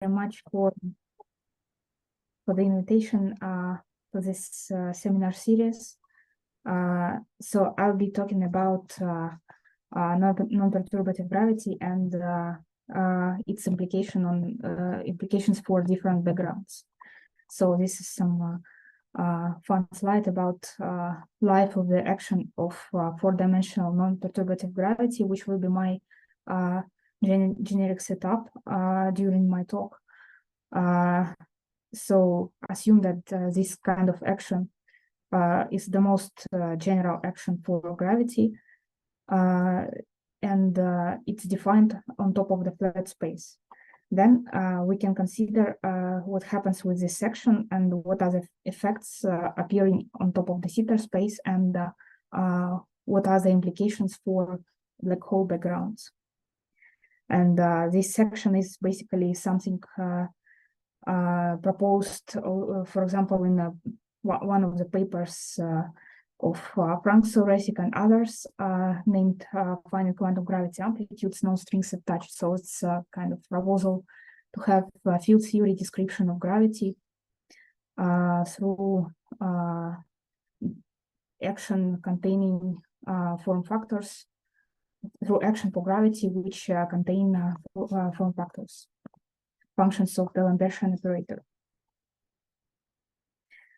much for the invitation for this seminar series. So I'll be talking about non-perturbative gravity and its implications for different backgrounds. So this is some fun slide about life of the action of four-dimensional non-perturbative gravity, which will be my generic setup during my talk. So assume that this kind of action is the most general action for gravity, and it's defined on top of the flat space. Then we can consider what happens with this section and what are the effects appearing on top of the theta space, and what are the implications for black hole backgrounds. And this section is basically something proposed, for example, in one of the papers of Frank Soresik and others, named finite quantum gravity amplitudes, no strings attached. So it's a kind of proposal to have a field theory description of gravity through action containing form factors, through action for gravity which contain form factors, functions of the Lambertian operator.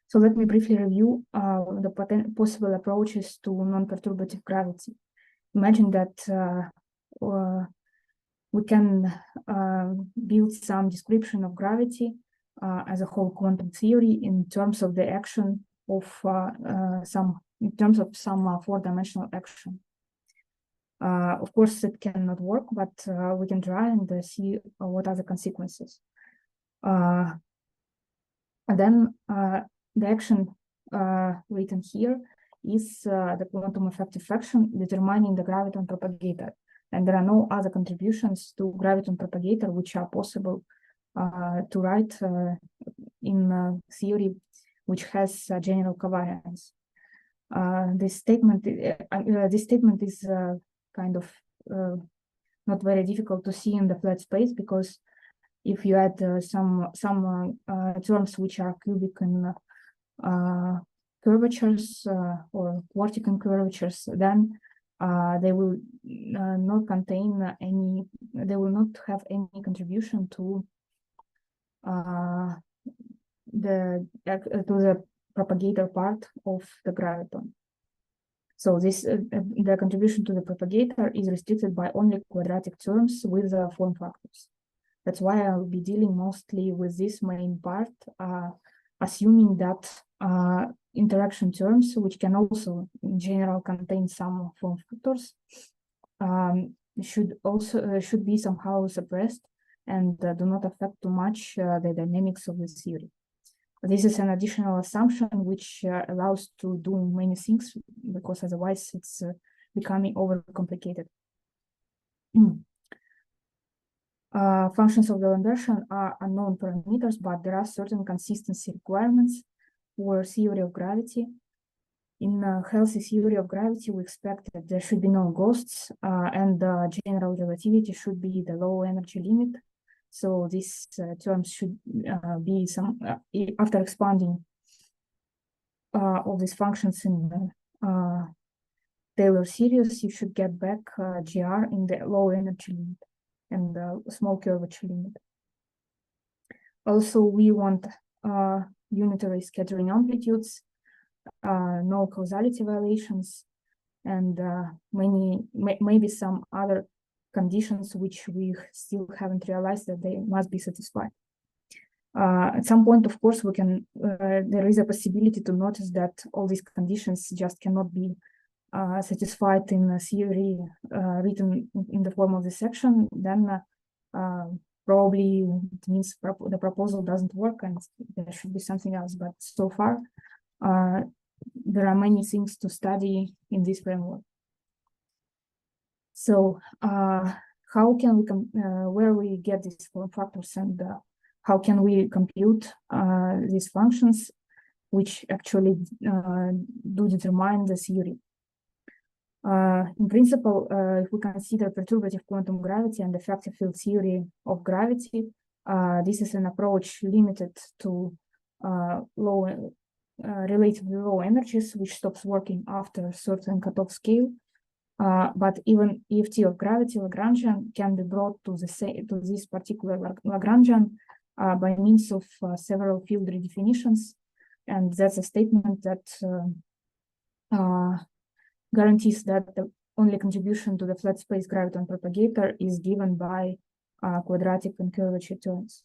So let me briefly review the possible approaches to non-perturbative gravity. Imagine that we can build some description of gravity as a whole quantum theory in terms of the action of some four-dimensional action. Of course, it cannot work, but we can try and see what are the consequences. And then the action written here is the quantum effective action determining the graviton propagator. And there are no other contributions to graviton propagator which are possible to write in theory which has general covariance. This statement is kind of not very difficult to see in the flat space, because if you add some terms which are cubic in curvatures or Quartichan curvatures, then they will not contain any. They will not have any contribution to the propagator part of the graviton. So this the contribution to the propagator is restricted by only quadratic terms with the form factors. That's why I'll be dealing mostly with this main part, assuming that interaction terms, which can also in general contain some form factors, should be somehow suppressed and do not affect too much the dynamics of the theory. This is an additional assumption which allows to do many things, because otherwise it's becoming overcomplicated. Functions of the Lambertian are unknown parameters, but there are certain consistency requirements for theory of gravity. In a healthy theory of gravity, we expect that there should be no ghosts, and general relativity should be the low energy limit. So these terms should be some, after expanding all these functions in the Taylor series, you should get back GR in the low energy limit and the small curvature limit. Also, we want unitary scattering amplitudes, no causality violations, and maybe some other conditions which we still haven't realized that they must be satisfied. At some point, of course, we can. There is a possibility to notice that all these conditions just cannot be satisfied in a theory written in the form of the section. Then probably it means the proposal doesn't work and there should be something else. But so far, there are many things to study in this framework. So how can we, where we get these form factors, and how can we compute these functions which actually do determine the theory? In principle, if we consider perturbative quantum gravity and effective field theory of gravity, This is an approach limited to relatively low energies, which stops working after a certain cutoff scale. But even EFT of gravity Lagrangian can be brought to this particular Lagrangian by means of several field redefinitions, and that's a statement that guarantees that the only contribution to the flat space graviton propagator is given by quadratic and curvature terms.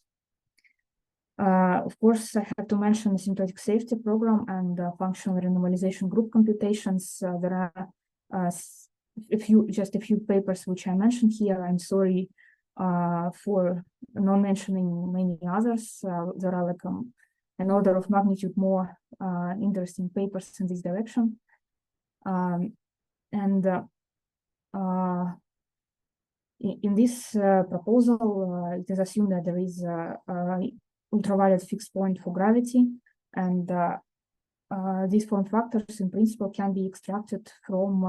Of course, I have to mention asymptotic safety program and functional renormalization group computations. There are just a few papers which I mentioned here. I'm sorry for not mentioning many others. There are like an order of magnitude more interesting papers in this direction. In this proposal, it is assumed that there is ultraviolet fixed point for gravity, and these form factors in principle can be extracted from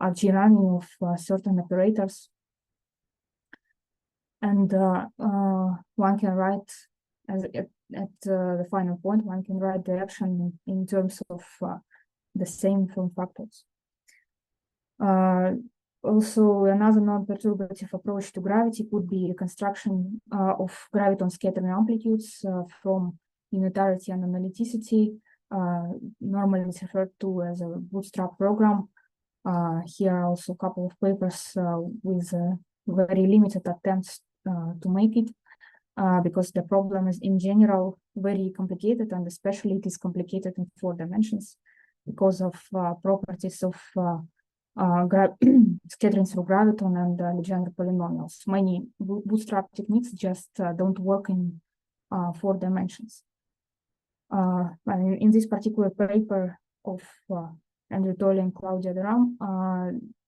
a G-running of certain operators, and one can write at the final point, one can write the action in terms of the same form factors. Also, another non-perturbative approach to gravity could be reconstruction of graviton scattering amplitudes from unitarity and analyticity. Normally it's referred to as a bootstrap program. Here are also a couple of papers with very limited attempts to make it, because the problem is in general very complicated, and especially it is complicated in 4 dimensions because of properties of scattering through graviton and Legendre polynomials. Many bootstrap techniques just don't work in 4 dimensions. In this particular paper of Andrew Tolley and Claudia Deram,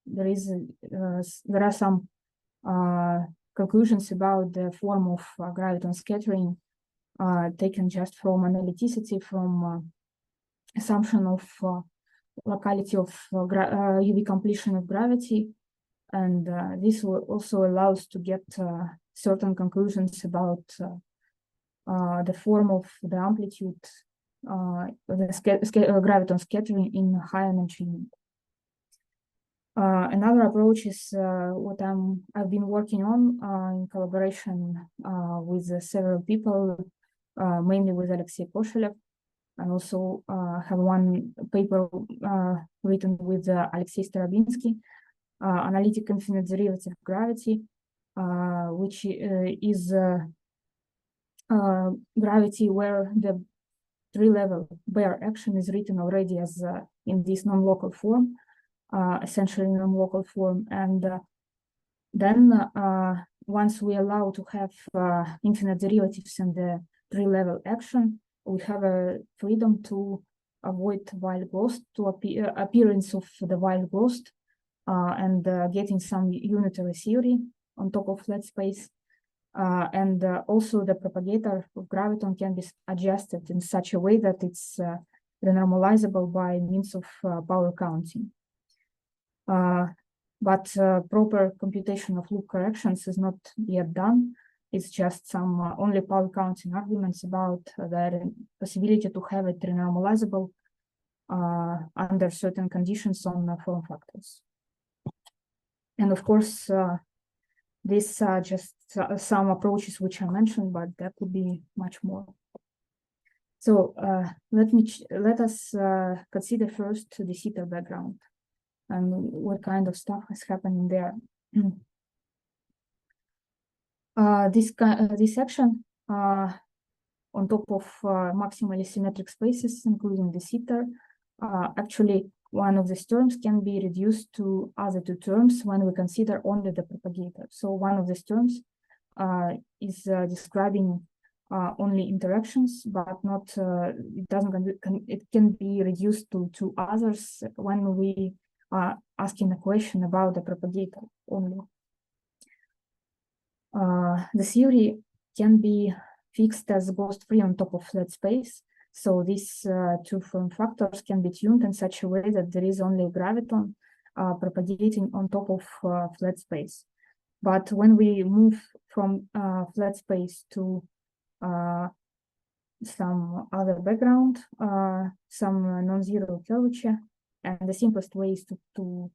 there are some conclusions about the form of graviton scattering taken just from analyticity, from assumption of locality of UV completion of gravity, and this will also allows to get certain conclusions about the form of the amplitude, the graviton scattering in high energy. Another approach is what I've been working on in collaboration with several people, mainly with Alexei Koshelev, and also have one paper written with Alexei Starobinsky, analytic infinite derivative gravity, which is gravity where the 3-level bare action is written already as in this non-local form, essentially non-local form, and then once we allow to have infinite derivatives in the 3-level action, we have a freedom to avoid while ghost, to appearance of the while ghost, and getting some unitary theory on top of flat space. And also the propagator of graviton can be adjusted in such a way that it's renormalizable by means of power counting. But proper computation of loop corrections is not yet done. It's just some only power counting arguments about the possibility to have it renormalizable under certain conditions on form factors. And of course, these are just some approaches which I mentioned, but there could be much more. So let us consider first the theta background and what kind of stuff is happening there. This action on top of maximally symmetric spaces, including the theta, actually one of these terms can be reduced to other 2 terms when we consider only the propagator. So one of these terms is describing only interactions, but not it can be reduced to 2 others when we are asking a question about the propagator only. The theory can be fixed as ghost-free on top of flat space. So these 2 form factors can be tuned in such a way that there is only a graviton propagating on top of flat space. But when we move from flat space to some other background, some non-zero curvature, and the simplest way is to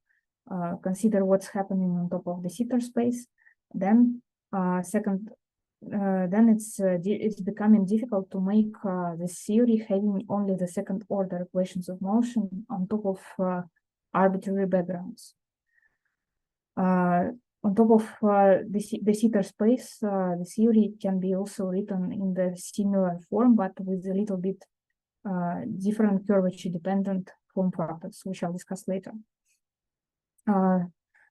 consider what's happening on top of the Sitter space, then then it's becoming difficult to make this theory having only the second order equations of motion on top of arbitrary backgrounds. On top of the Sitter space, the theory can be also written in the similar form, but with a little bit different curvature-dependent form factors, which I'll discuss later.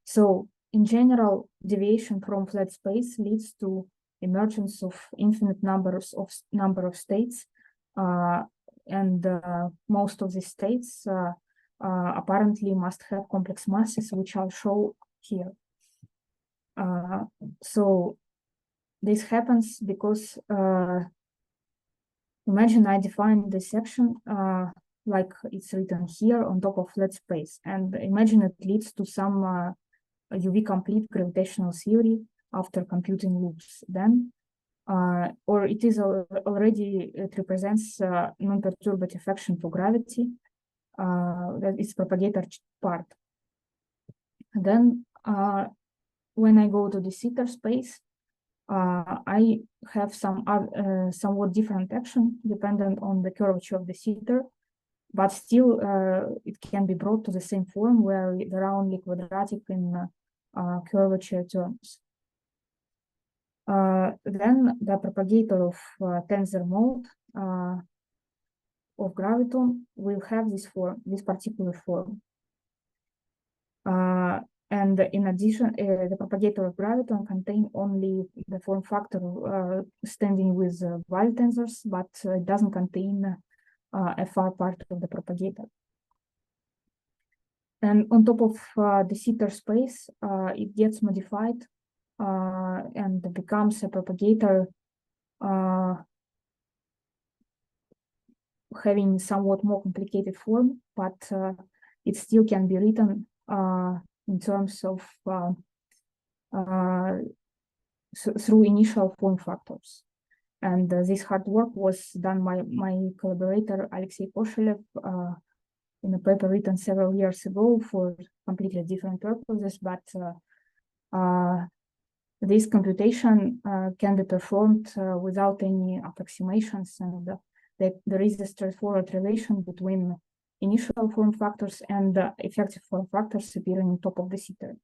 So in general, deviation from flat space leads to emergence of infinite number of states, and most of these states apparently must have complex masses, which I'll show here. So this happens because imagine I define this section like it's written here on top of flat space, and imagine it leads to some UV complete gravitational theory after computing loops. Then, or it is already, it represents non-perturbative action for gravity, that is propagator part. Then, when I go to the Sitter space, I have some somewhat different action dependent on the curvature of the Sitter, but still it can be brought to the same form where there are only quadratic in curvature terms. Then the propagator of tensor mode of graviton will have this form, this particular form. And in addition, the propagator of graviton contain only the form factor standing with Weyl tensors, but it doesn't contain a far part of the propagator. And on top of the Sitter space, it gets modified and becomes a propagator having somewhat more complicated form, but it still can be written in terms of through initial form factors. And this hard work was done by my collaborator, Alexey Koshelev, in a paper written several years ago for completely different purposes, but this computation can be performed without any approximations, and there is a straightforward relation between initial form factors and effective form factors appearing on top of the Sitter.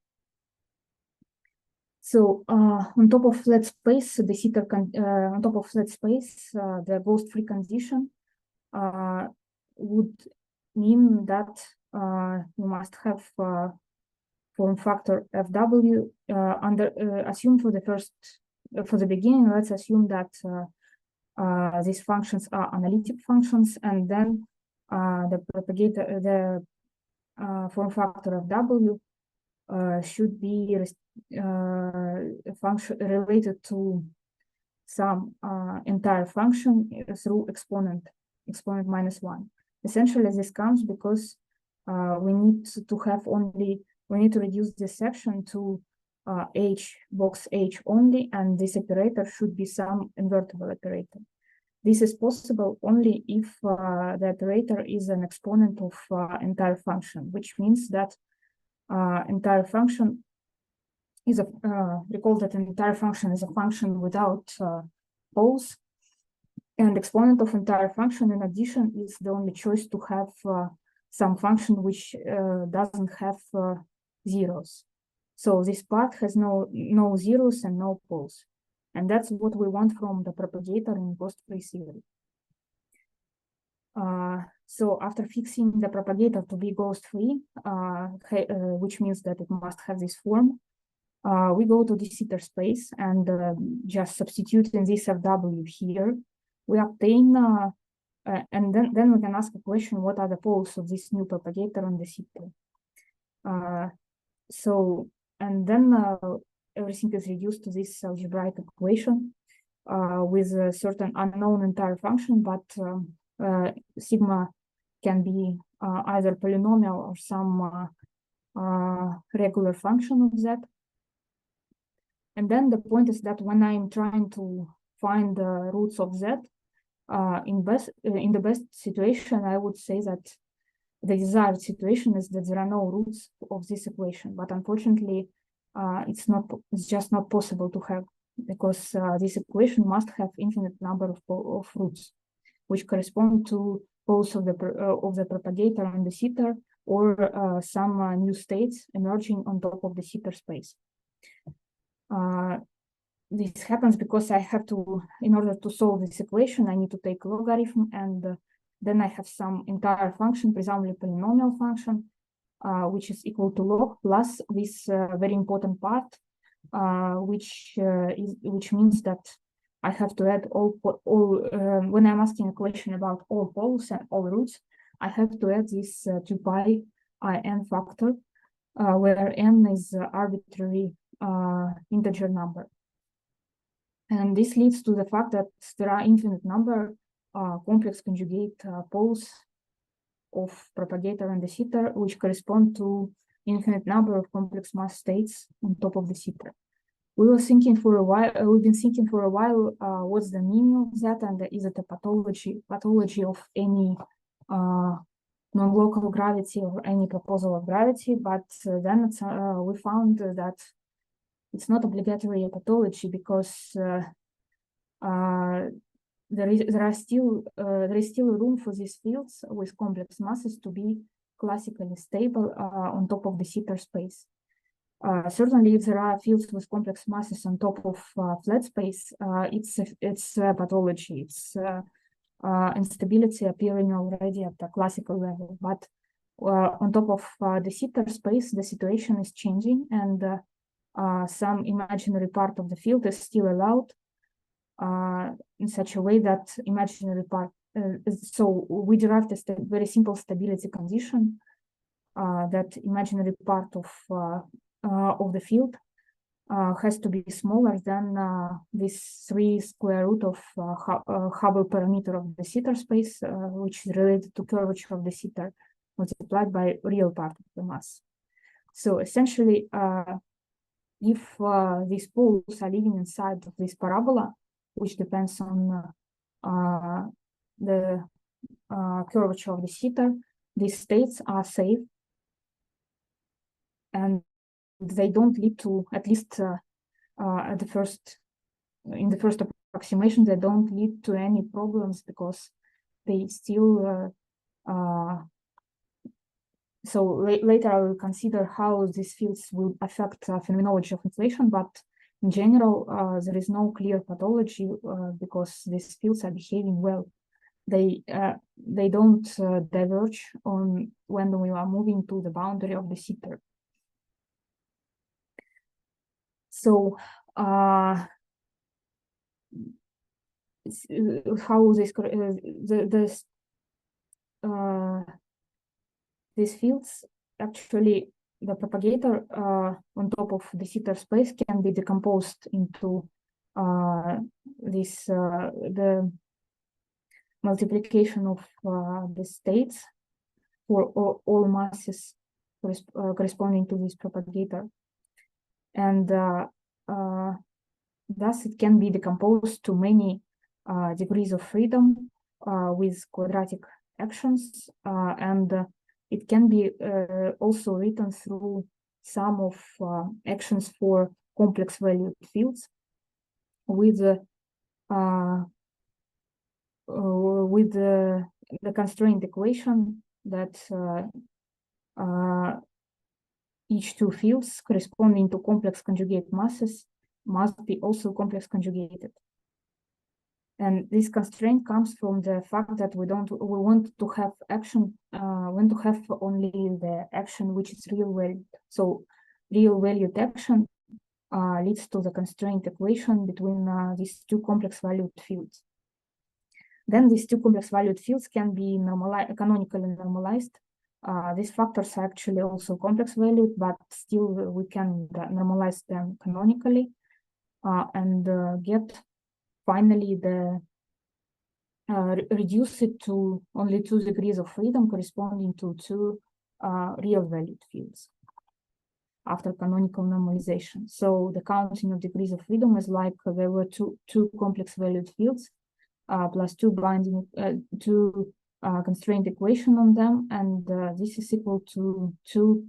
So on top of flat space, the Sitter on top of flat space, the ghost-free condition would mean that you must have form factor FW assume for the beginning. Let's assume that these functions are analytic functions, and then the propagator, the form factor of W should be a function related to some entire function through exponent -1. Essentially, this comes because we need to reduce this section to box H only, and this operator should be some invertible operator. This is possible only if the operator is an exponent of entire function, which means that entire function is a recall that an entire function is a function without poles, and exponent of entire function in addition is the only choice to have some function which doesn't have zeros. So this part has no zeros and no poles, and that's what we want from the propagator in ghost-free theory. So after fixing the propagator to be ghost-free, which means that it must have this form, we go to the Sitter space and just substituting this FW here, we obtain, and then we can ask a question: what are the poles of this new propagator on the Sitter? So, and then everything is reduced to this algebraic equation with a certain unknown entire function, but sigma can be either polynomial or some regular function of that. And then the point is that when I'm trying to find the roots of z, in the best situation, I would say that the desired situation is that there are no roots of this equation. But unfortunately, it's just not possible to have, because this equation must have infinite number of roots, which correspond to poles of the propagator and the seeker, or some new states emerging on top of the seeker space. This happens because I have to, in order to solve this equation, I need to take logarithm, and then I have some entire function, presumably polynomial function, which is equal to log plus this very important part, which means that I have to add all when I'm asking a question about all poles and all roots, I have to add this 2 pi n factor, where n is arbitrary integer number. And this leads to the fact that there are infinite number complex conjugate poles of propagator and the seeker, which correspond to infinite number of complex mass states on top of the seeker. We've been thinking for a while, what's the meaning of that, and is it a pathology of any non-local gravity or any proposal of gravity? But then we found that it's not obligatory a pathology, because there is still room for these fields with complex masses to be classically stable on top of the seeker space. Certainly, if there are fields with complex masses on top of flat space, it's a pathology. It's instability appearing already at the classical level. But on top of the seeker space, the situation is changing, and some imaginary part of the field is still allowed in such a way that imaginary part. So we derived a very simple stability condition that imaginary part of the field has to be smaller than this 3 square root of Hubble parameter of the seeker space, which is related to curvature of the seeker multiplied by real part of the mass. So essentially, if these poles are living inside of this parabola, which depends on the curvature of the seeker, these states are safe, and they don't lead to, at least in the first approximation, they don't lead to any problems, because they still so later I will consider how these fields will affect phenomenology of inflation, but in general, there is no clear pathology because these fields are behaving well. They don't diverge on when we are moving to the boundary of the seeker. So how these fields, actually, the propagator on top of the seeker space can be decomposed into the multiplication of the states for all masses corresponding to this propagator. And thus it can be decomposed to many degrees of freedom with quadratic actions, and it can be also written through sum of actions for complex valued fields with the constraint equation that each two fields corresponding to complex conjugate masses must be also complex conjugated. And this constraint comes from the fact that we want to have action, want to have only the action which is real valued. So real valued action leads to the constraint equation between these two complex valued fields. Then these two complex valued fields can be canonically normalized. These factors are actually also complex valued, but still we can normalize them canonically and get finally reduce it to only 2 degrees of freedom corresponding to 2 real valued fields. after canonical normalization. So the counting of degrees of freedom is like there were two complex valued fields plus two constraint equation on them, and this is equal to two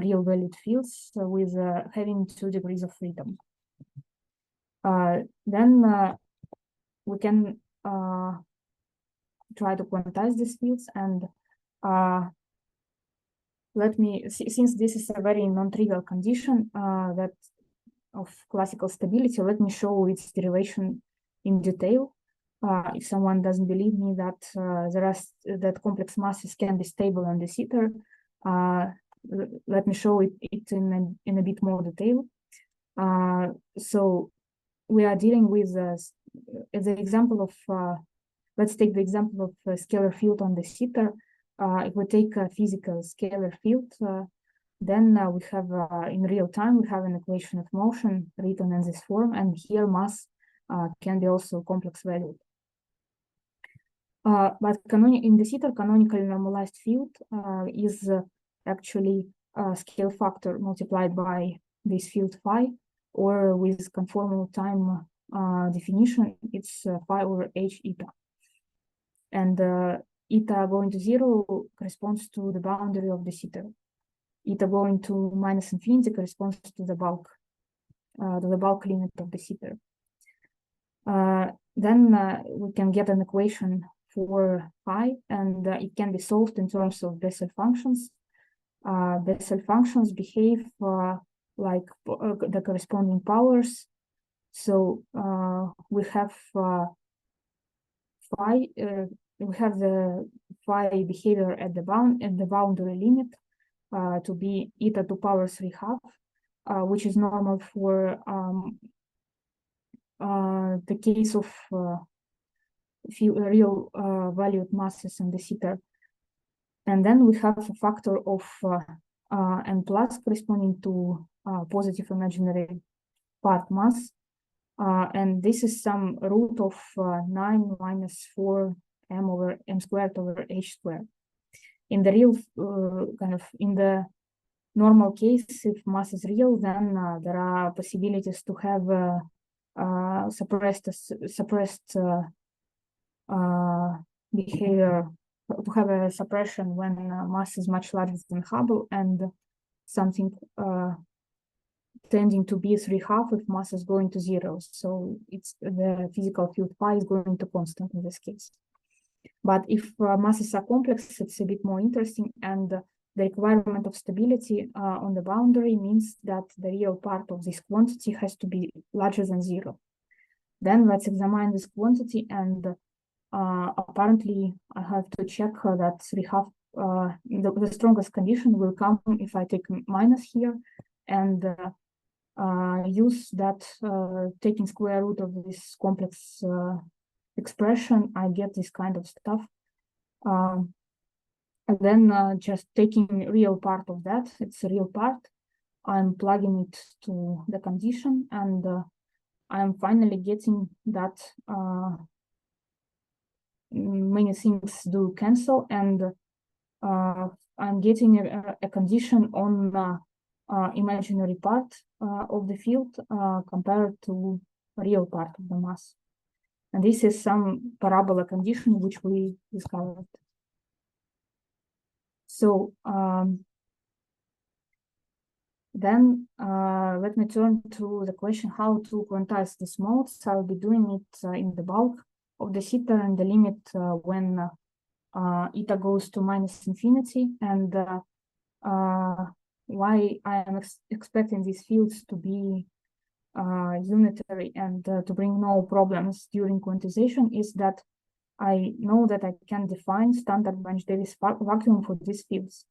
real valued fields with having 2 degrees of freedom. Then we can try to quantize these fields, and since this is a very non-trivial condition that of classical stability, let me show its derivation in detail. If someone doesn't believe me that that complex masses can be stable on the ether, let me show it in a bit more detail. So we are dealing with as an example of let's take the example of a scalar field on the ether. If we take a physical scalar field, then we have in real time we have an equation of motion written in this form, and here mass can be also complex valued. But in the ether, canonically normalized field is actually a scale factor multiplied by this field phi, or with conformal time definition, it's phi over h eta. And eta going to 0 corresponds to the boundary of the ether. Eta going to minus infinity corresponds to the bulk limit of the ether. Then we can get an equation for phi, and it can be solved in terms of Bessel functions. Bessel functions behave like the corresponding powers. So we have phi. We have the phi behavior at the boundary limit to be eta to power 3/2, which is normal for the case of real valued masses in the ether. And then we have a factor of n plus corresponding to positive imaginary part mass. And this is some root of 9 minus 4 m over m squared over h squared. In the real in the normal case, if mass is real, then there are possibilities to have suppressed behavior, to have a suppression when mass is much larger than Hubble, and something tending to be 3/2 if mass is going to 0. So it's the physical field phi is going to constant in this case. But if masses are complex, it's a bit more interesting, and the requirement of stability on the boundary means that the real part of this quantity has to be larger than 0. Then let's examine this quantity, and apparently I have to check that 3/2, the strongest condition will come if I take minus here, and use that taking square root of this complex expression, I get this kind of stuff. And then just taking real part of that, it's a real part, I'm plugging it to the condition, and I'm finally getting that many things do cancel, and I'm getting a condition on imaginary part of the field compared to real part of the mass. And this is some parabola condition which we discovered. So then let me turn to the question how to quantize these modes. I'll be doing it in the bulk of the ether and the limit when eta goes to minus infinity, and why I am expecting these fields to be unitary and to bring no problems during quantization is that I know that I can define standard Bunch-Davies vacuum for these fields.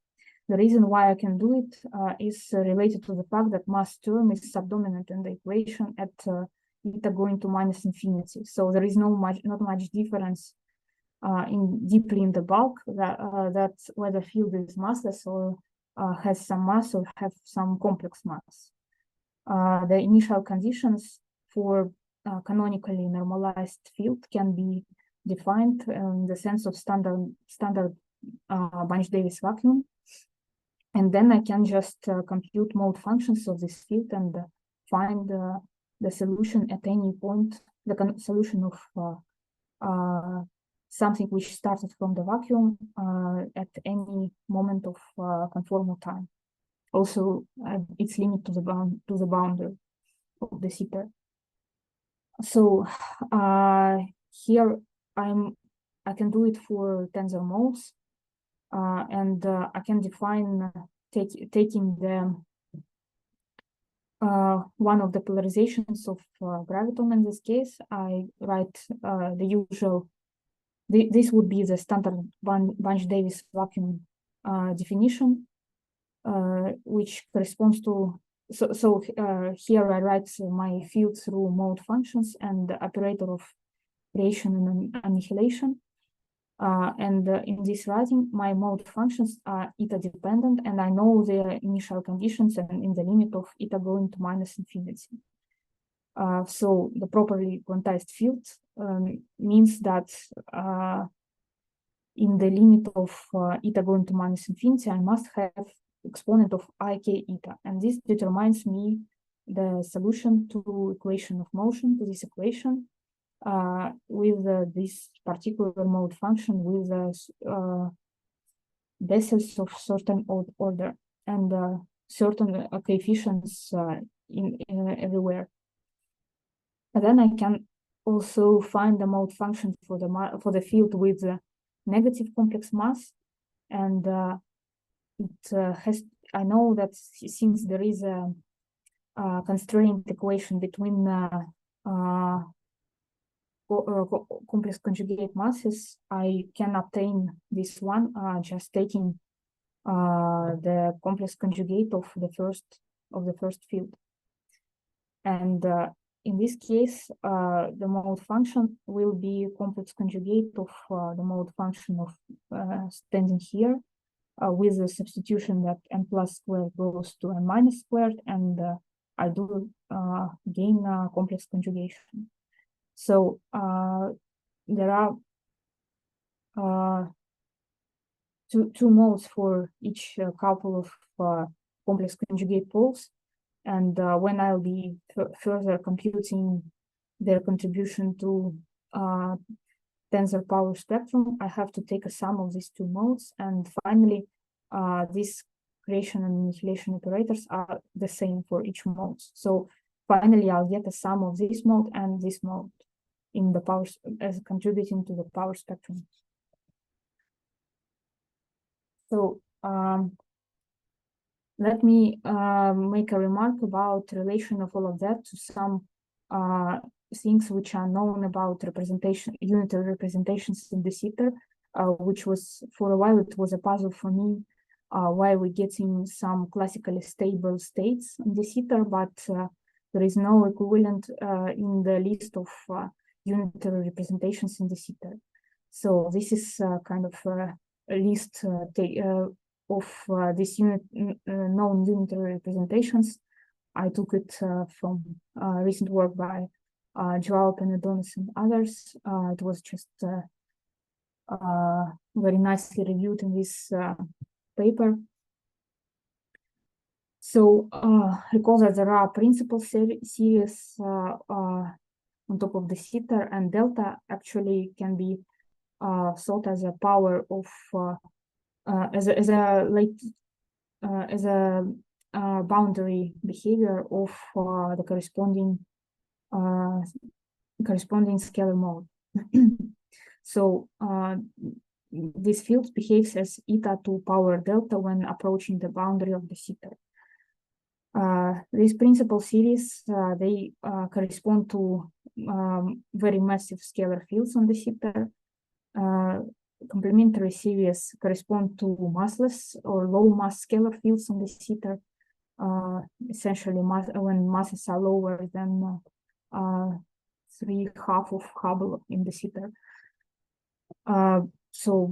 The reason why I can do it is related to the fact that mass term is subdominant in the equation at eta going to minus infinity. So there is not much difference deeply in the bulk that whether field is massless or has some mass or have some complex mass. The initial conditions for canonically normalized field can be defined in the sense of standard Bunch-Davies vacuum. And then I can just compute mode functions of this field and find the solution at any point, the solution of something which started from the vacuum at any moment of conformal time. Also, its limit to the boundary of the zeta. So here I can do it for tensor modes, and I can define taking the one of the polarizations of graviton. In this case, I write the usual. This would be the standard Bunch-Davies vacuum definition, which corresponds to. So here I write my field through mode functions and the operator of creation and annihilation. And in this writing, my mode functions are eta dependent, and I know the initial conditions and in the limit of eta going to minus infinity. So the properly quantized field means that in the limit of eta going to minus infinity, I must have exponent of ik eta, and this determines me the solution to equation of motion, to this equation, with this particular mode function with Bessels of certain order and certain coefficients everywhere. And then I can also find the mode function for the field with negative complex mass, and I know that since there is a constraint equation between complex conjugate masses, I can obtain this one just taking the complex conjugate of the first field. And in this case, the mode function will be complex conjugate of the mode function of standing here, with the substitution that n plus squared goes to n minus squared, and I do gain complex conjugation. So there are two modes for each couple of complex conjugate poles, and when I'll be further computing their contribution to tensor power spectrum, I have to take a sum of these two modes, and finally these creation and annihilation operators are the same for each mode. So finally I'll get a sum of this mode and this mode in the power as contributing to the power spectrum. So let me make a remark about relation of all of that to some things which are known about unitary representations in the zeta, which was, for a while, it was a puzzle for me why we're getting some classically stable states in the zeta, but there is no equivalent in the list of unitary representations in the zeta. So this is kind of a list of these known unitary representations. I took it from recent work by Joao Penedones and others. It was just very nicely reviewed in this paper. So recall that there are principal series on top of the zeta, and delta actually can be thought as a power of as a boundary behavior of the corresponding scalar mode. So this field behaves as eta to power delta when approaching the boundary of the zeta. These principal series they correspond to very massive scalar fields on the zeta. Complementary series correspond to massless or low mass scalar fields on the zeta, essentially when masses are lower than 3/2 of Hubble in the zeta. So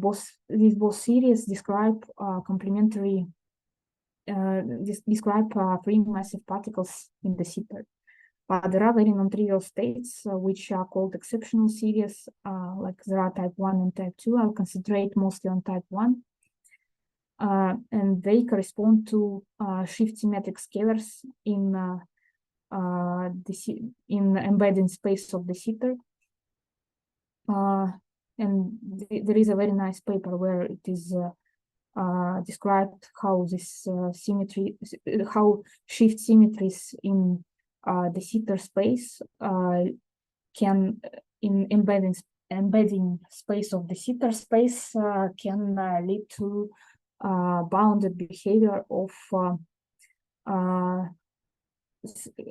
these both series describe complementary describe free massive particles in the zeta. There are very non-trivial states which are called exceptional series, like there are type 1 and type 2. I'll concentrate mostly on type 1. and they correspond to shift symmetric scalars in embedding space of de Sitter. And there is a very nice paper where it is described how this how shift symmetries in de Sitter space can, in embedding space of de Sitter space, can lead to bounded behavior of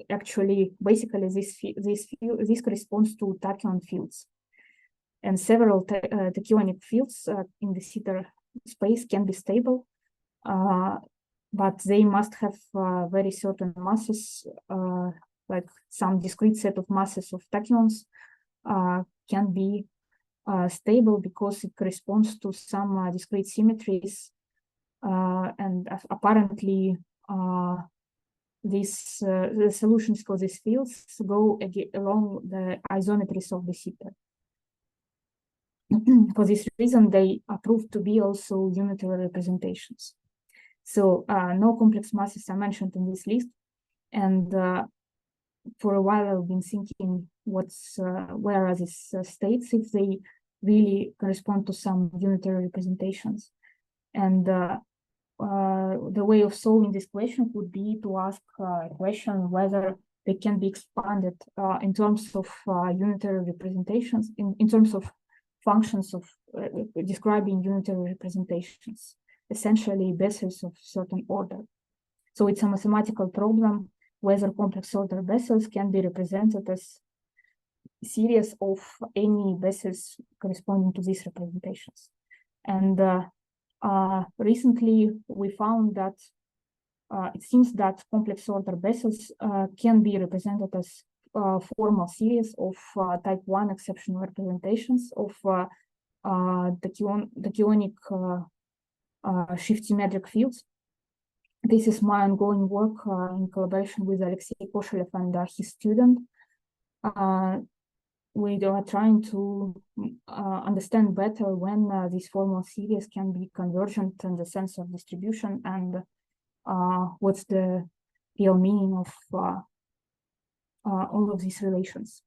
actually, basically, this corresponds to tachyon fields, and several tachyonic fields in de Sitter space can be stable, but they must have very certain masses, like some discrete set of masses of tachyons can be stable because it corresponds to some discrete symmetries, and apparently the solutions for these fields go along the isometries of de Sitter. For this reason, they are proved to be also unitary representations. So no complex masses are mentioned in this list, and for a while I've been thinking where are these states if they really correspond to some unitary representations. And the way of solving this question would be to ask a question whether they can be expanded in terms of unitary representations, in terms of functions of describing unitary representations, essentially Bessels of certain order. So it's a mathematical problem whether complex order Bessels can be represented as a series of any Bessels corresponding to these representations. And recently we found that it seems that complex order Bessels can be represented as formal series of type 1 exceptional representations of tachyonic shift symmetric fields. This is my ongoing work in collaboration with Alexei Koshelev and his student. We are trying to understand better when these formal series can be convergent in the sense of distribution, and what's the real meaning of all of these relations.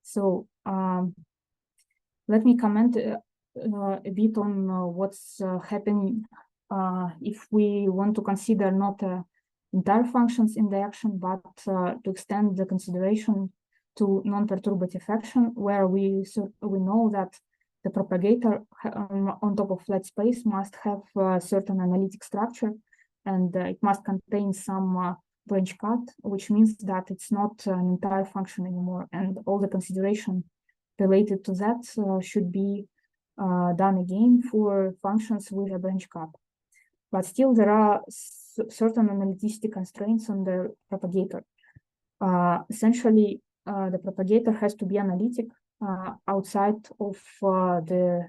So let me comment a bit on what's happening if we want to consider not entire functions in the action, but to extend the consideration to non-perturbative action, where we know that the propagator on top of flat space must have a certain analytic structure, and it must contain some branch cut, which means that it's not an entire function anymore, and all the consideration related to that should be done again for functions with a branch cut. But still, there are certain analyticity constraints on the propagator. Essentially, the propagator has to be analytic outside of the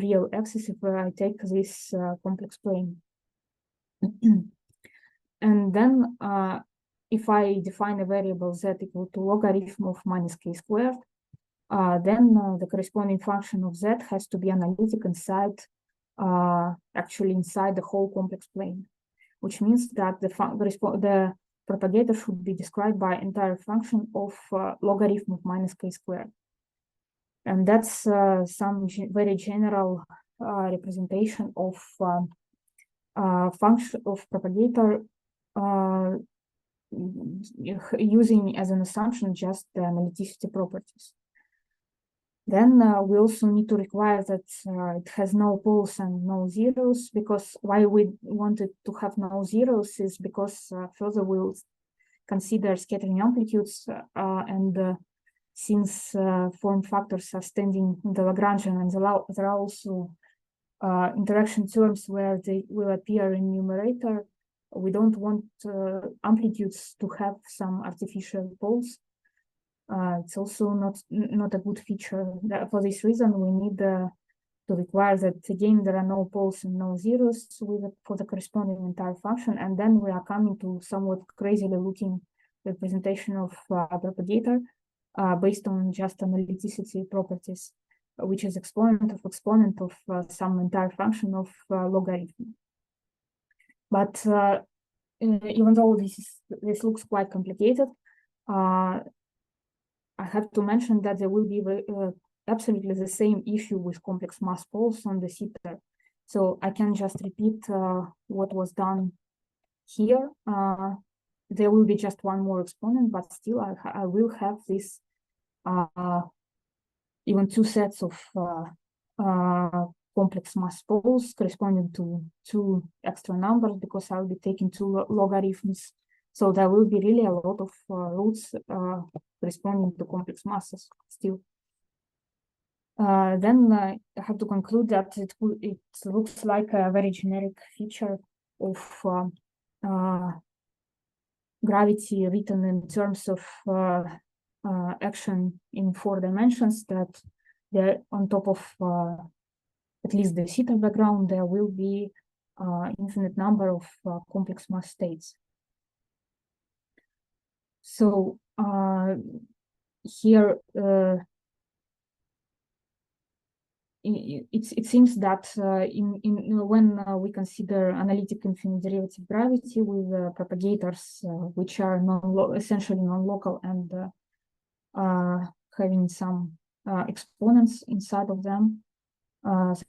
real axis if I take this complex plane. And then if I define a variable z equal to logarithm of minus k squared, then the corresponding function of z has to be analytic inside, actually inside the whole complex plane, which means that the propagator should be described by entire function of logarithm of minus k squared. And that's some very general representation of function of propagator using as an assumption just the analyticity properties. Then we also need to require that it has no poles and no zeros, because why we wanted to have no zeros is because further we'll consider scattering amplitudes, and since form factors are standing in the Lagrangian, and there are also interaction terms where they will appear in numerator, we don't want amplitudes to have some artificial poles. It's also not a good feature. For this reason, we need to require that, again, there are no poles and no zeros for the corresponding entire function, and then we are coming to somewhat crazily looking representation of propagator based on just analyticity properties. which is exponent of some entire function of logarithm. But even though this looks quite complicated, I have to mention that there will be absolutely the same issue with complex mass poles on the theta. So I can just repeat what was done here. There will be just one more exponent, but still I will have this even two sets of complex mass poles corresponding to two extra numbers, because I'll be taking two logarithms. So there will be really a lot of roots corresponding to complex masses still. Then I have to conclude that it looks like a very generic feature of gravity written in terms of action in 4 dimensions, that there on top of at least the theta background, there will be infinite number of complex mass states. So here it seems that when we consider analytic infinite derivative gravity with propagators which are essentially non-local and having some exponents inside of them,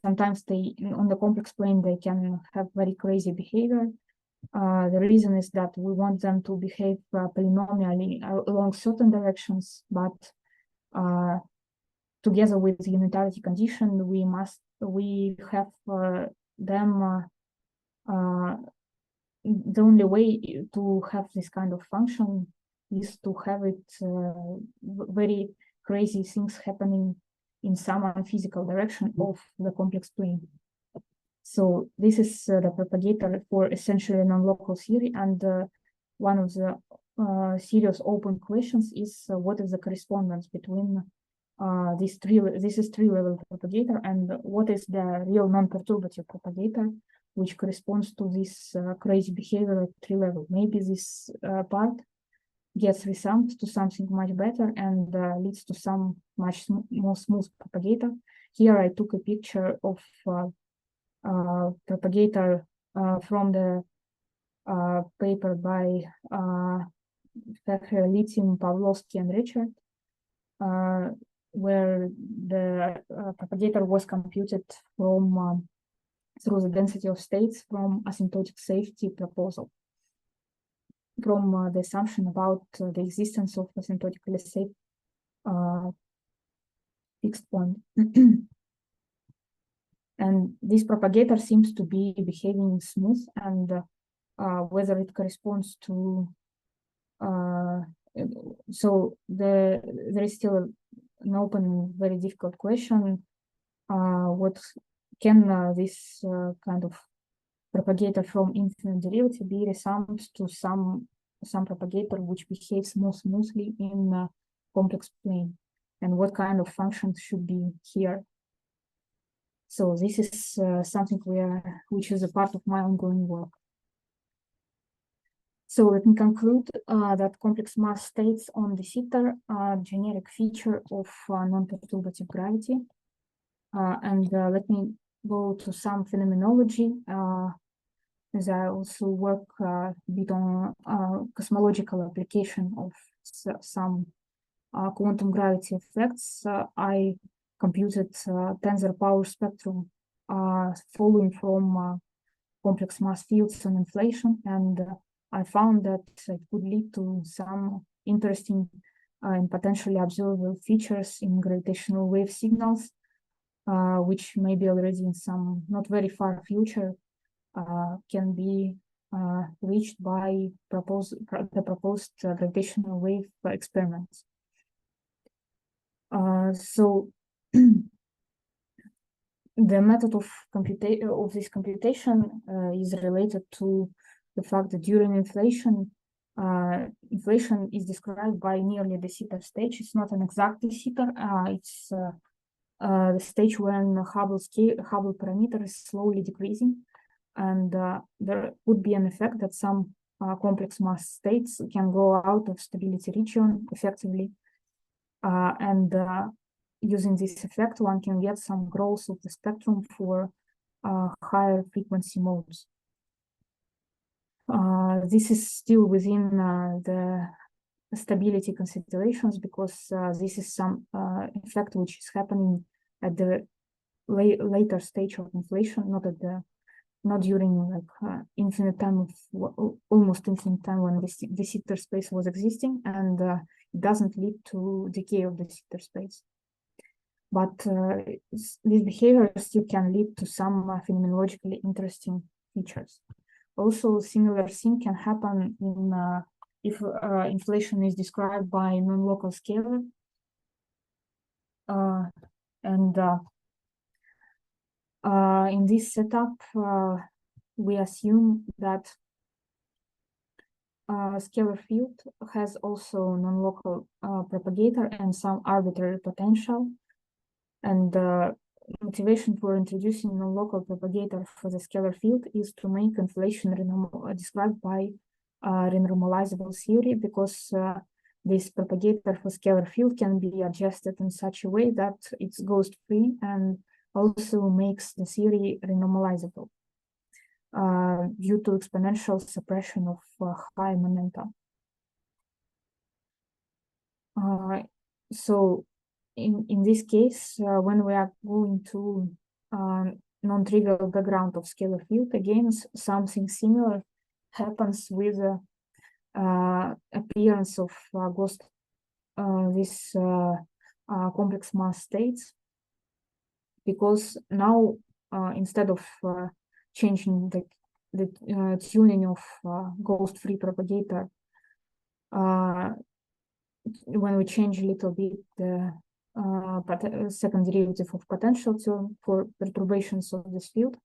sometimes on the complex plane they can have very crazy behavior. The reason is that we want them to behave polynomially along certain directions, but together with the unitarity condition, we have them. The only way to have this kind of function is to have it very crazy things happening in some unphysical direction of the complex plane. So this is the propagator for essentially non-local theory, and one of the serious open questions is what is the correspondence between this is three-level propagator, and what is the real non-perturbative propagator, which corresponds to this crazy behavior at 3 level. Maybe this part gets resumed to something much better and leads to some much more smooth propagator. Here I took a picture of propagator from the paper by Lithium, Pavlovsky, and Richard, where the propagator was computed from through the density of states from asymptotic safety proposal, from the assumption about the existence of asymptotically safe fixed point. And this propagator seems to be behaving smooth, and whether it corresponds to so there is still an open, very difficult question. What can this kind of propagator from infinite derivative be resummed to some propagator which behaves more smoothly in complex plane, and what kind of functions should be here? So this is something which is a part of my ongoing work. So let me conclude that complex mass states on the theta are a generic feature of non-perturbative gravity. And let me go to some phenomenology, as I also work a bit on cosmological application of some quantum gravity effects. I computed tensor power spectrum following from complex mass fields on inflation, and I found that it could lead to some interesting and potentially observable features in gravitational wave signals, which maybe already in some not very far future can be reached by the proposed gravitational wave experiments. So the method of this computation is related to the fact that during inflation, inflation is described by nearly the theta stage. It's not an exact theta. It's the stage when Hubble parameter is slowly decreasing, and there would be an effect that some complex mass states can go out of stability region effectively, and using this effect, one can get some growth of the spectrum for higher frequency modes. This is still within the stability considerations, because this is some effect which is happening at the later stage of inflation, not during like infinite time of almost infinite time when the de Sitter space was existing, and it doesn't lead to decay of the de Sitter space. But this behavior still can lead to some phenomenologically interesting features. Also, similar thing can happen in if inflation is described by non-local scalar, and in this setup, we assume that scalar field has also non-local propagator and some arbitrary potential. And the motivation for introducing non-local propagator for the scalar field is to make inflation described by renormalizable theory, because this propagator for scalar field can be adjusted in such a way that it's ghost-free and also makes the theory renormalizable due to exponential suppression of high momentum. So in this case, when we are going to non-trivial background of scalar field, again, something similar happens with the appearance of ghost this complex mass states, because now instead of changing the tuning of ghost-free propagator, when we change a little bit the second derivative of potential term for perturbations of this field,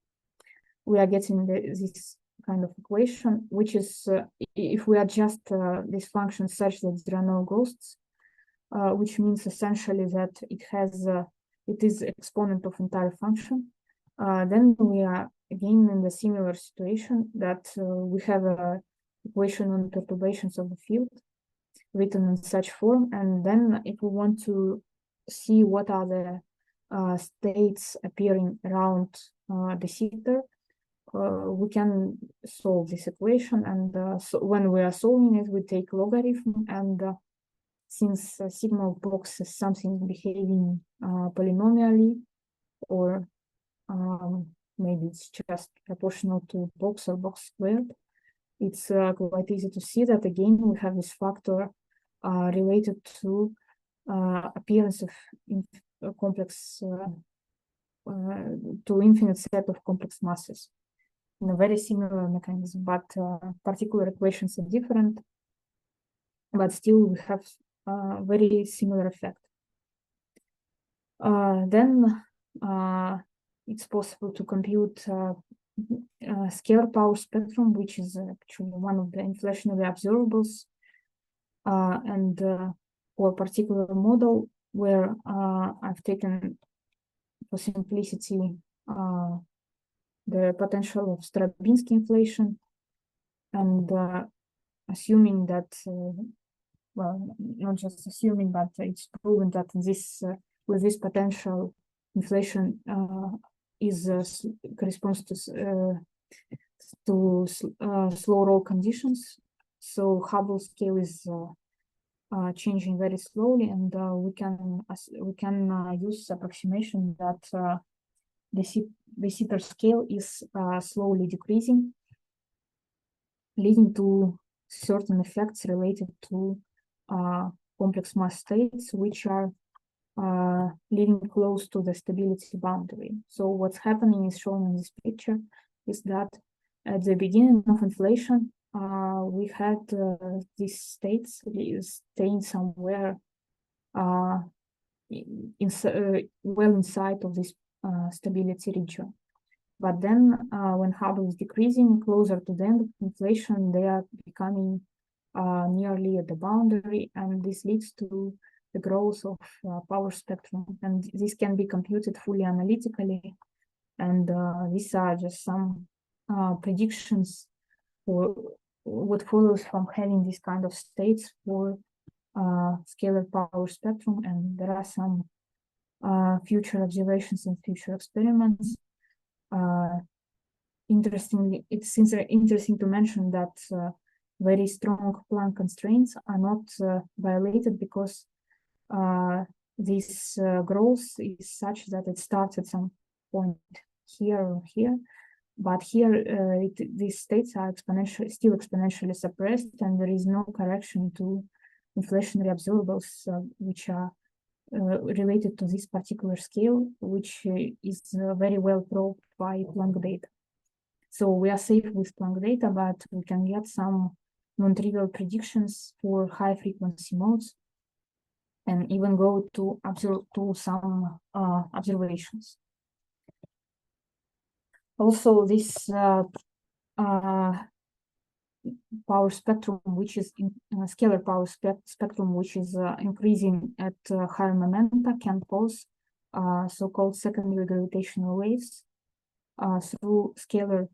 we are getting this kind of equation, which is if we adjust this function such that there are no ghosts, which means essentially that it is exponent of entire function, then we are again in the similar situation that we have a equation on perturbations of the field written in such form, and then if we want to see what are the states appearing around the Sitter, we can solve this equation, and so when we are solving it, we take logarithm, and since sigma of box is something behaving polynomially, or maybe it's just proportional to box or box squared, it's quite easy to see that again we have this factor related to appearance of complex to infinite set of complex masses in a very similar mechanism, but particular equations are different, but still we have very similar effect. Then it's possible to compute scalar power spectrum, which is actually one of the inflationary observables, and or particular model where I've taken, for simplicity, the potential of Stravinsky inflation, and assuming that, well, not just assuming, but it's proven that this with this potential, inflation corresponds to slow roll conditions. So Hubble scale is changing very slowly, and we can use approximation that the Sitter scale is slowly decreasing, leading to certain effects related to complex mass states, which are living close to the stability boundary. So what's happening is shown in this picture is that at the beginning of inflation, we had these states staying somewhere well inside of this stability region. But then when Hubble is decreasing closer to the end of inflation, they are becoming nearly at the boundary, and this leads to the growth of power spectrum, and this can be computed fully analytically, and these are just some predictions for what follows from having this kind of states for scalar power spectrum, and there are some future observations and future experiments. Interestingly, it's interesting to mention that very strong Planck constraints are not violated because this growth is such that it starts at some point here or here, but here these states are still exponentially suppressed, and there is no correction to inflationary observables which are related to this particular scale, which is very well probed by Planck data. So we are safe with Planck data, but we can get some non-trivial predictions for high frequency modes and even go to some observations. Also, this power spectrum, which is scalar power spectrum, which is increasing at higher momenta, can cause so-called secondary gravitational waves through scalar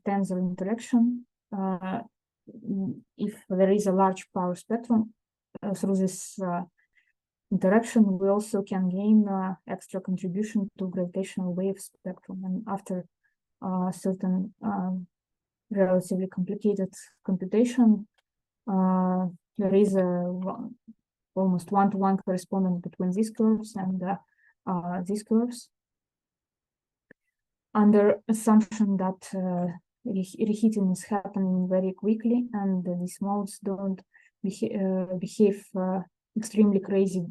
tensor interaction. If there is a large power spectrum through this interaction, we also can gain extra contribution to gravitational wave spectrum. And after certain relatively complicated computation, there is a almost one-to-one correspondence between these curves and these curves, under assumption that reheating is happening very quickly and these modes don't behave extremely crazy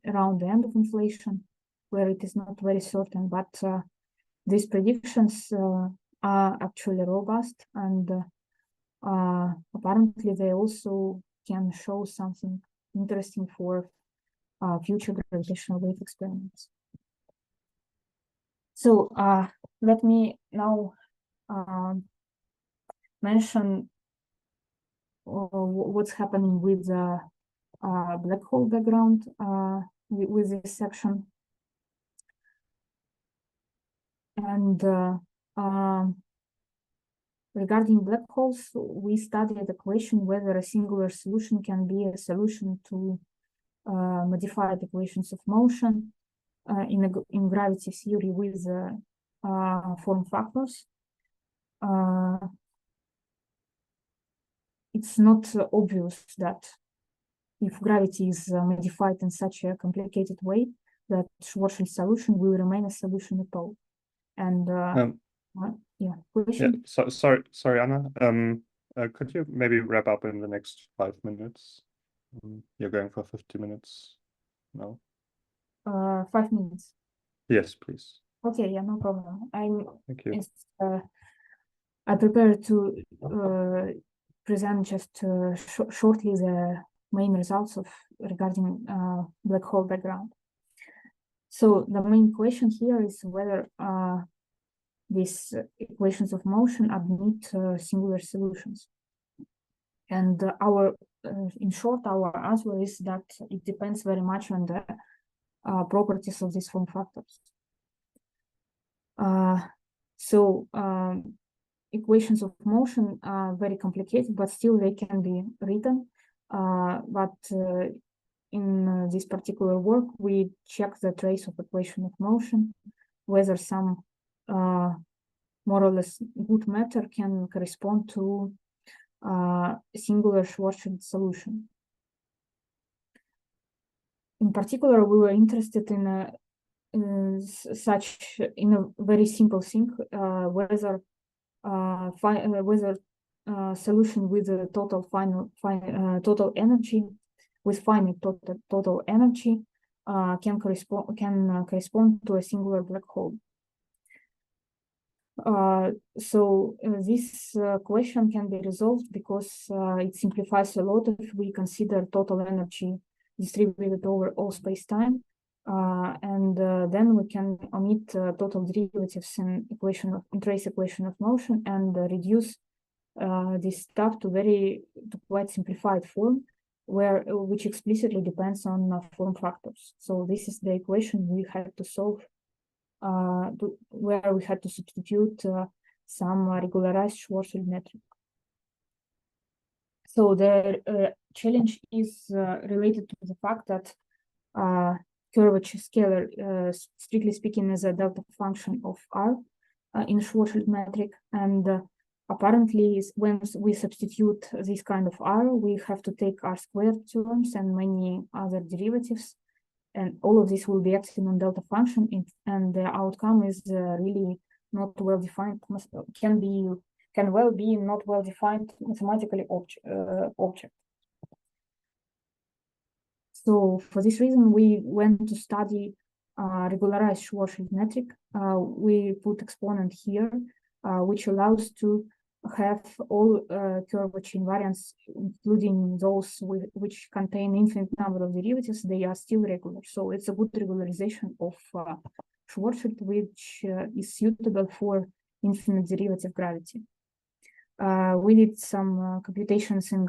around the end of inflation, where it is not very certain. But these predictions are actually robust, and apparently they also can show something interesting for future gravitational wave experiments. So let me now mention what's happening with the black hole background with this section. And regarding black holes, we studied the question whether a singular solution can be a solution to modified equations of motion in gravity theory with form factors. It's not obvious that if gravity is modified in such a complicated way, that Schwarzschild solution will remain a solution at all. And yeah, question? Yeah, sorry, Anna. Could you maybe wrap up in the next 5 minutes? You're going for 50 minutes now. 5 minutes. Yes, please. Okay, yeah, no problem. Thank you. I prepare to present just shortly the main results regarding black hole background. So the main question here is whether these equations of motion admit singular solutions. And in short, our answer is that it depends very much on the properties of these form factors. So equations of motion are very complicated, but still they can be written. But in this particular work, we check the trace of equation of motion, whether some more or less good matter can correspond to a singular Schwarzschild solution. In particular, we were interested in a very simple thing, whether solution with a total energy, with finite total energy, can correspond to a singular black hole. So this question can be resolved because it simplifies a lot if we consider total energy distributed over all space-time, and then we can omit total derivatives in trace equation of motion and reduce this stuff to quite simplified form, which explicitly depends on form factors. So this is the equation we had to solve, where we had to substitute some regularized Schwarzschild metric. So the challenge is related to the fact that curvature scalar, strictly speaking, is a delta function of R in Schwarzschild metric. And apparently, when we substitute this kind of R, we have to take R squared terms and many other derivatives. And all of this will be acting on delta function, and the outcome is really not well defined, can well be not well defined mathematically object. So for this reason, we went to study regularized Schwarzschild metric. We put exponent here, which allows to have all curvature invariants, including those which contain infinite number of derivatives. They are still regular. So it's a good regularization of Schwarzschild, which is suitable for infinite derivative gravity. We did some computations in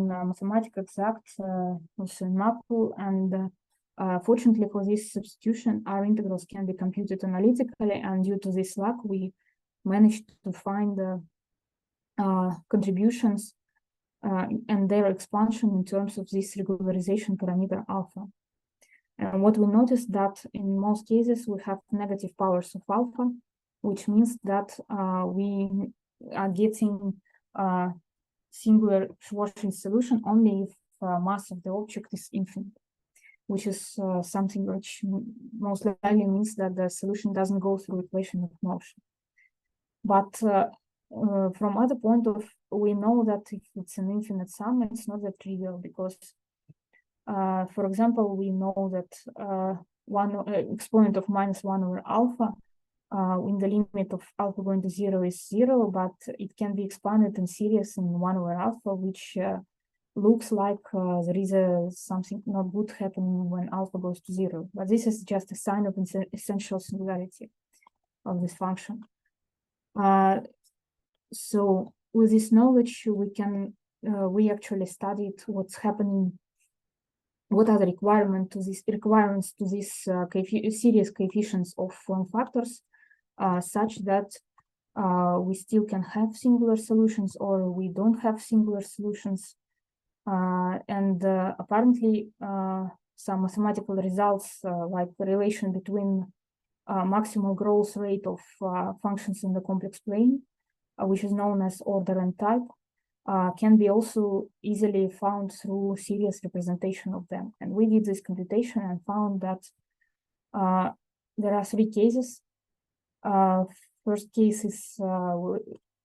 mathematical exact, also in MAPL, and fortunately for this substitution, our integrals can be computed analytically, and due to this luck, we managed to find contributions and their expansion in terms of this regularization parameter alpha. And what we noticed that in most cases we have negative powers of alpha, which means that we are getting singular Schwarzschild solution only if mass of the object is infinite, which is something which most likely means that the solution doesn't go through equation of motion. But from other point of, we know that if it's an infinite sum, it's not that trivial, because for example, we know that one exponent of -1 over alpha in the limit of alpha going to 0 is 0, but it can be expanded in series in 1 over alpha, which looks like there is something not good happening when alpha goes to 0. But this is just a sign of essential singularity of this function. So with this knowledge, we can we actually studied what's happening, what are the requirements to this series coefficients of form factors, such that we still can have singular solutions, or we don't have singular solutions. And apparently some mathematical results, like the relation between maximal growth rate of functions in the complex plane, which is known as order and type, can be also easily found through series representation of them. And we did this computation and found that there are 3 cases. First case is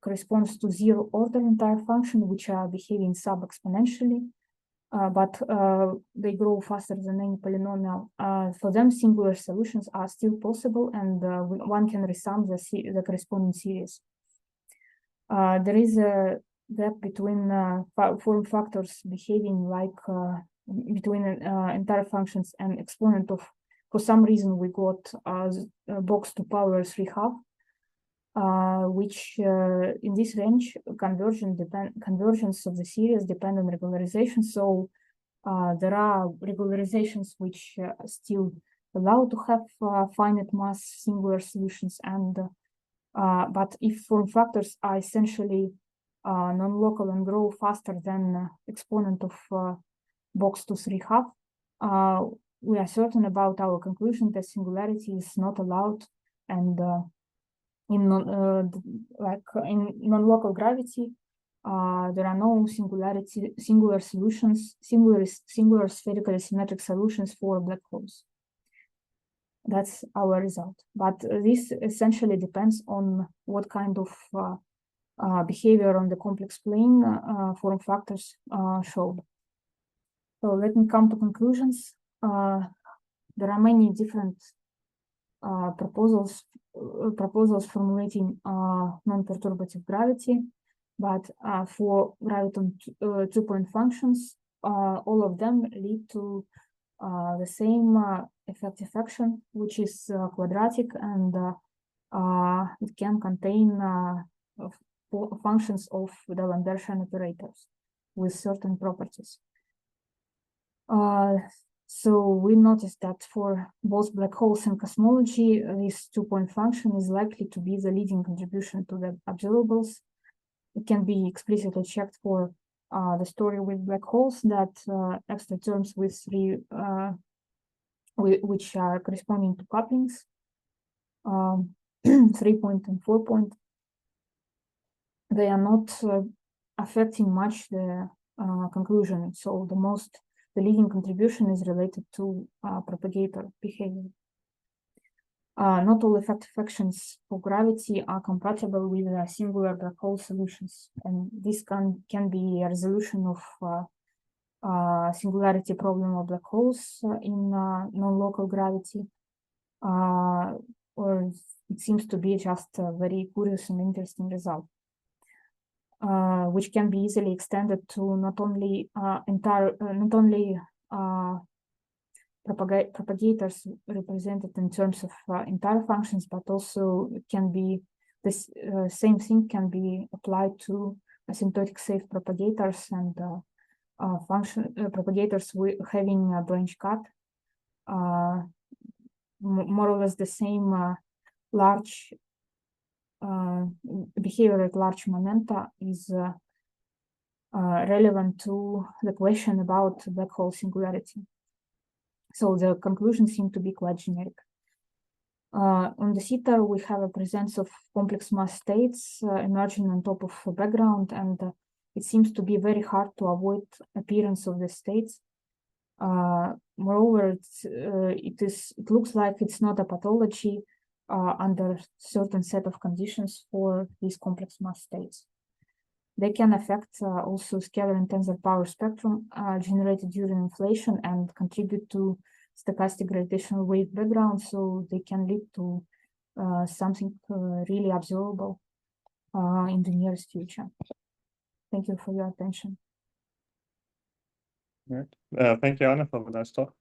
corresponds to 0 order entire function, which are behaving sub-exponentially, but they grow faster than any polynomial. For them, singular solutions are still possible, and one can resum the corresponding series. There is a gap between form factors behaving like between entire functions and exponent of, for some reason we got a box to power 3/2, which in this range convergence of the series depend on regularization. So there are regularizations which still allow to have finite mass singular solutions, and but if form factors are essentially non-local and grow faster than exponent of box to 3/2, we are certain about our conclusion that singularity is not allowed, and in non-local gravity, there are no singular solutions, singular spherical symmetric solutions for black holes. That's our result. But this essentially depends on what kind of behavior on the complex plane form factors show. So let me come to conclusions. There are many different proposals formulating non-perturbative gravity, but for graviton two-point functions, all of them lead to the same effective action, which is quadratic, and it can contain functions of the Landretian operators with certain properties. So we noticed that for both black holes and cosmology, this two-point function is likely to be the leading contribution to the observables. It can be explicitly checked for the story with black holes, that extra terms with 3 which are corresponding to couplings, 3-point and 4-point. They are not affecting much the conclusion. So the leading contribution is related to propagator behavior. Not all effective actions for gravity are compatible with singular black hole solutions, and this can be a resolution of singularity problem of black holes in non-local gravity, or it seems to be just a very curious and interesting result, which can be easily extended to not only propagators represented in terms of entire functions, but also it can be this same thing can be applied to asymptotic safe propagators and propagators having a branch cut, more or less the same large behavior at large momenta is relevant to the question about black hole singularity. So the conclusions seem to be quite generic. On the theta, we have a presence of complex mass states emerging on top of a background, and it seems to be very hard to avoid appearance of the states. Moreover, it looks like it's not a pathology under certain set of conditions for these complex mass states. They can affect also scalar and tensor power spectrum generated during inflation and contribute to stochastic gravitational wave background, so they can lead to something really observable in the nearest future. Thank you for your attention. Right. Thank you, Anna, for the nice talk.